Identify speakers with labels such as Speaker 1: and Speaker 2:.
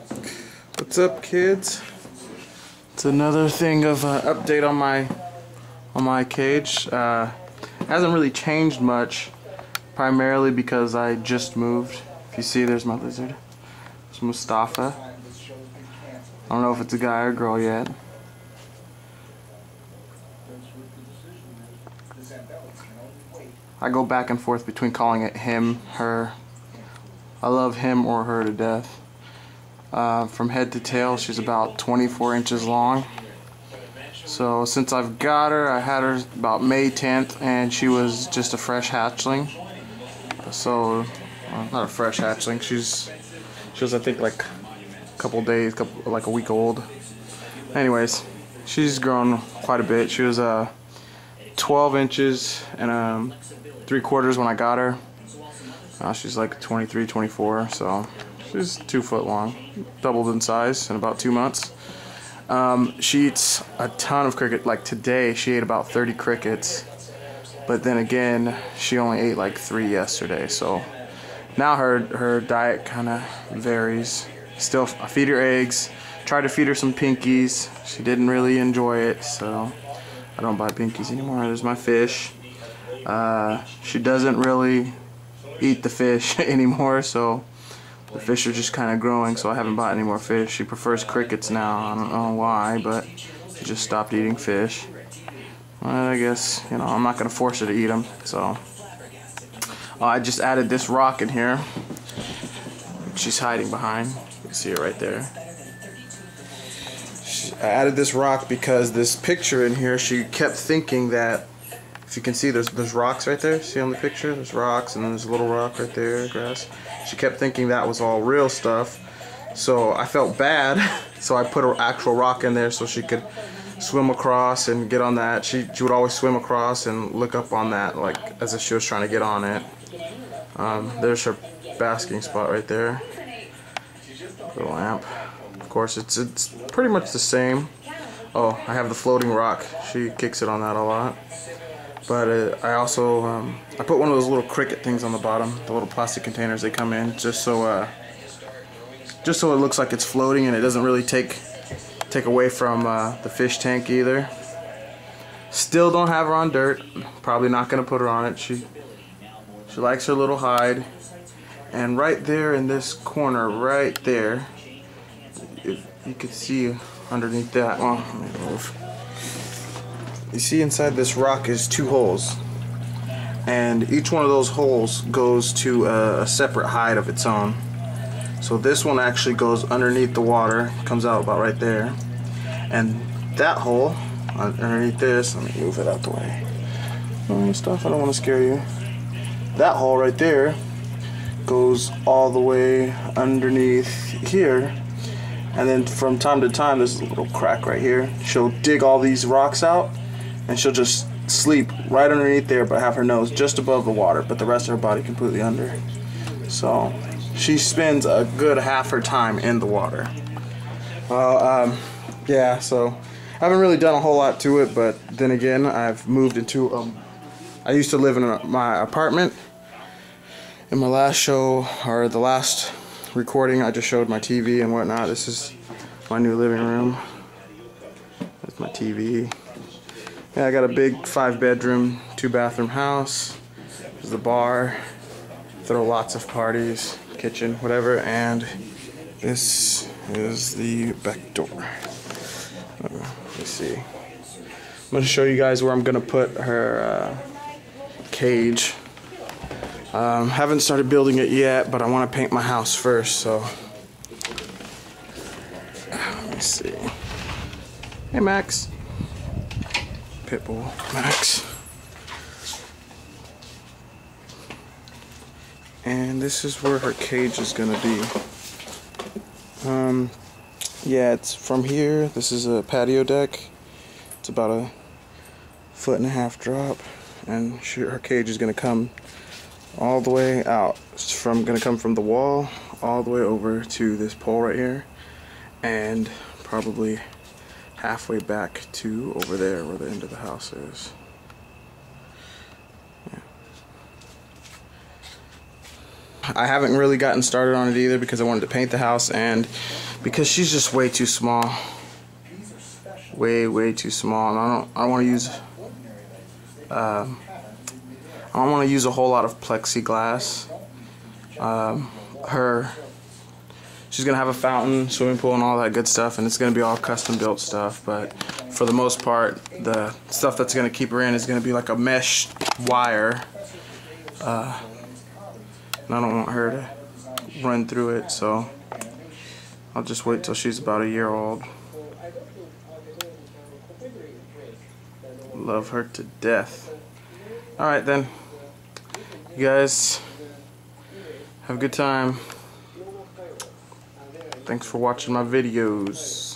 Speaker 1: What's up, kids? It's another thing of update on my cage. Hasn't really changed much, primarily because I just moved. If you see, there's my lizard. It's Mustafa. I don't know if it's a guy or a girl yet. I go back and forth between calling it him, her. I love him or her to death. From head to tail, she's about 24 inches long. So since I've got her, I had her about May 10th, and she was just a fresh hatchling. So, not a fresh hatchling. She was I think like a couple days, like a week old. Anyways, she's grown quite a bit. She was 12 inches and 3/4 when I got her. Now she's like 23, 24, so she's 2 foot long, doubled in size in about 2 months. She eats a ton of cricket. Like today, she ate about 30 crickets, but then again, she only ate like 3 yesterday. So now her diet kind of varies. Still, I feed her eggs. Tried to feed her some pinkies. She didn't really enjoy it, so I don't buy pinkies anymore. There's my fish. She doesn't really eat the fish anymore, so the fish are just kind of growing, so I haven't bought any more fish. She prefers crickets now. I don't know why, but she just stopped eating fish. Well, I guess, you know, I'm not going to force her to eat them, so. I just added this rock in here. She's hiding behind. You can see it right there. I added this rock because this picture in here, she kept thinking that, if you can see, there's rocks right there. See on the picture? There's rocks, and then there's a little rock right there, grass. She kept thinking that was all real stuff. So I felt bad, so I put an actual rock in there so she could swim across and get on that. She would always swim across and look up on that, like as if she was trying to get on it. There's her basking spot right there. The lamp. Of course, it's pretty much the same. Oh, I have the floating rock. She kicks it on that a lot. But I also I put one of those little cricket things on the bottom, the little plastic containers they come in, just so it looks like it's floating and it doesn't really take away from the fish tank either. Still don't have her on dirt. Probably not gonna put her on it. She likes her little hide. And right there in this corner, right there, if you could see underneath that. Well, let me move. You see inside this rock is 2 holes, and each one of those holes goes to a separate hide of its own. So this one actually goes underneath the water, comes out about right there, and that hole underneath this, let me move it out the way. Oh, stuff, I don't want to scare you. That hole right there goes all the way underneath here, and then from time to time, there's a little crack right here. She'll dig all these rocks out, and she'll just sleep right underneath there, but have her nose just above the water, but the rest of her body completely under. So she spends a good half her time in the water. Well, yeah, so I haven't really done a whole lot to it, but then again, I've moved into I used to live in my apartment. In my last show, or the last recording, I just showed my TV and whatnot. This is my new living room. That's my TV. Yeah, I got a big 5-bedroom, 2-bathroom house. There's the bar. Throw lots of parties, kitchen, whatever. And this is the back door. Let's see. I'm going to show you guys where I'm going to put her cage. Haven't started building it yet, but I want to paint my house first, so. Let me see. Hey, Max. Pitbull Max. And this is where her cage is gonna be. Yeah, it's from here. This is a patio deck. It's about a 1.5 foot drop, and her cage is gonna come all the way out. It's gonna come from the wall all the way over to this pole right here, and probably halfway back to over there where the end of the house is. Yeah. I haven't really gotten started on it either because I wanted to paint the house and because she's just way too small. Way too small, and I don't want to use I don't want to use a whole lot of plexiglass. She's gonna have a fountain, swimming pool, and all that good stuff, and it's gonna be all custom built stuff. But for the most part, the stuff that's gonna keep her in is gonna be like a mesh wire, and I don't want her to run through it, so I'll just wait till she's about a year old. Love her to death. Alright then, you guys have a good time. Thanks for watching my videos.